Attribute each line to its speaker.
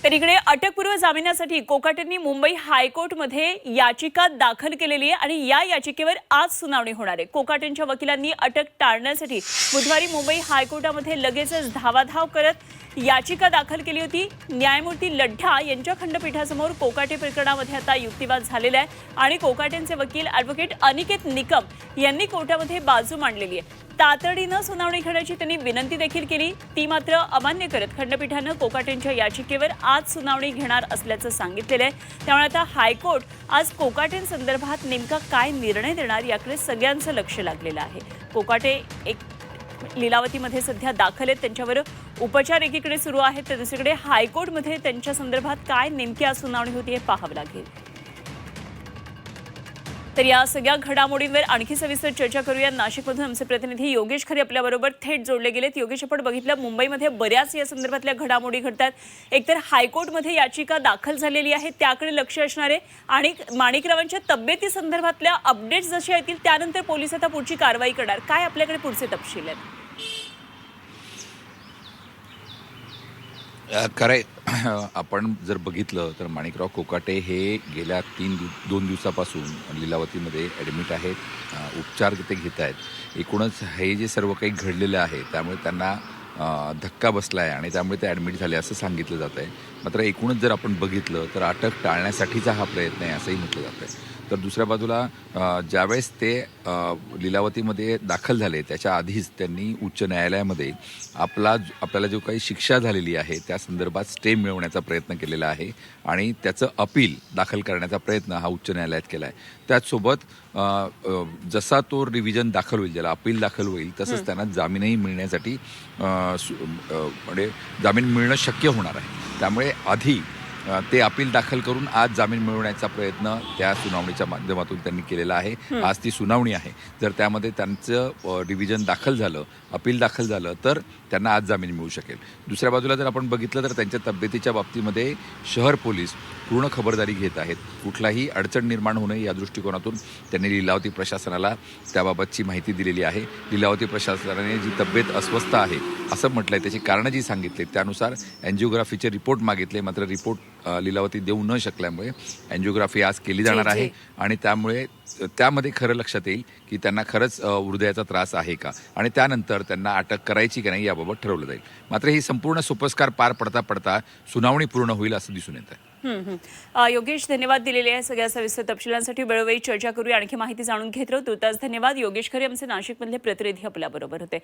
Speaker 1: तर इकडे अटकपूर्व जामिनासाठी कोकाटेंनी मुंबई हायकोर्टमध्ये याचिका दाखल केलेली आहे आणि या याचिकेवर आज सुनावणी होणार आहे। कोकाटेंच्या वकिलांनी अटक टाळण्यासाठी बुधवारी मुंबई हायकोर्टामध्ये लगेचच धावाधाव करत याचिका दाखल केली होती। न्यायमूर्ती लढ्ढा यांच्या खंडपीठासमोर कोकाटे प्रकरणामध्ये आता युक्तिवाद झालेला आहे आणि कोकाटेंचे वकील ॲडव्होकेट अनिकेत निकम यांनी कोर्टामध्ये बाजू मांडलेली आहे। तातडीने सुनावणी घेण्याची त्यांनी विनंती देखील केली, ती मात्र अमान्य करत खंडपीठाने कोकाटेंच्या याचिकेवर आज सुनावणी घेणार असल्याचं सांगितलेलं आहे। त्यामुळे आता हायकोर्ट आज कोकाटेंसंदर्भात नेमका काय निर्णय देणार याकडे सगळ्यांचं लक्ष लागलेलं आहे। कोकाटे एक लीलावतीमध्ये सध्या दाखल आहेत, त्यांच्यावर उपचार एकीकडे सुरू आहेत तर दुसरीकडे हायकोर्टमध्ये त्यांच्या संदर्भात काय नेमकी आज सुनावणी होती हे पाहावं लागेल। तर या सगळ्या घडामोडींवर आणखी सविस्तर चर्चा करूया। नाशिकमधून आमचे प्रतिनिधी योगेश खरे आपल्याबरोबर थेट जोडले गेलेत। योगेश, आपण बघितलं मुंबईमध्ये बऱ्याच या संदर्भातल्या घडामोडी घडतात। एकतर हायकोर्टमध्ये याचिका दाखल झालेली आहे त्याकडे लक्ष असणार आहे आणि माणिकरावांच्या तब्येती संदर्भातल्या अपडेट्स जसे येतील त्यानंतर पोलीस आता पुढची कारवाई करणार। काय आपल्याकडे पुढचे तपशील आहेत?
Speaker 2: खरंय, आपण जर बघितलं तर माणिकराव कोकाटे हे गेल्या 2 दिवसापासून लीलावतीमध्ये ॲडमिट आहेत, उपचार ते घेत आहेत। एकूणच हे जे सर्व काही घडलेलं आहे त्यामुळे त्यांना धक्का बसला आहे आणि त्यामुळे ते ॲडमिट झाले असं सांगितलं जात आहे। मात्र एकूणच जर आपण बघितलं तर अटक टाळण्यासाठीचा हा प्रयत्न आहे असंही म्हटलं जातं आहे। तर दुसऱ्या बाजूला ज्यावेळेस ते लीलावतीमध्ये दाखल झाले त्याच्या आधीच त्यांनी उच्च न्यायालयामध्ये आपल्याला जो काही शिक्षा झालेली आहे त्या संदर्भात स्टे मिळवण्याचा प्रयत्न केलेला आहे आणि त्याचं अपील दाखल करण्याचा प्रयत्न हा उच्च न्यायालयात केला आहे। त्याचसोबत जसा तो रिव्हिजन दाखल होईल, ज्याला अपील दाखल होईल तसंच त्यांना जामीनही मिळण्यासाठी म्हणजे जामीन मिळणं शक्य होणार आहे। त्यामुळे आधी ते अपील दाखल करून आज जामीन मिळवण्याचा प्रयत्न त्या सुनावणीच्या माध्यमातून त्यांनी केलेला आहे। आज ती सुनावणी आहे। जर त्यामध्ये त्यांचं रिव्हिजन दाखल झालं, अपील दाखल झालं तर त्यांना आज जामीन मिळू शकेल। दुसऱ्या बाजूला जर आपण बघितलं तर त्यांच्या तब्येतीच्या बाबतीमध्ये शहर पोलीस पूर्ण खबरदारी घेत आहेत। कुठलाही अडचण निर्माण होऊ नये या दृष्टिकोनातून त्यांनी लीलावती प्रशासनाला त्याबाबतची माहिती दिलेली आहे। लीलावती प्रशासनाने जी तब्येत अस्वस्थ आहे असं म्हटलंय, त्याची कारणं जी सांगितली त्यानुसार अँजिओग्राफीचे रिपोर्ट मागितले, मात्र रिपोर्ट लीलावती देऊ न शकल्यामुळे अँजिओग्राफी आज केली जाणार आहे आणि त्यामुळे त्यामध्ये खरं लक्षात येईल की त्यांना खरंच हृदयाचा त्रास आहे का आणि त्यानंतर त्यांना अटक करायची की नाही याबाबत ठरवलं जाईल। मात्र ही संपूर्ण सोपस्कार पार पडता सुनावणी पूर्ण होईल असं दिसून येत आहे।
Speaker 1: योगेश, धन्यवाद दिलेले आहे सगळ्या सविस्तर तपशिलांसाठी। वेळोवेळी चर्चा करूया, आणखी माहिती जाणून घेत राहू। तुर्तास धन्यवाद। योगेश खरे आमचे नाशिकमधले प्रतिनिधी आपल्याबरोबर होते।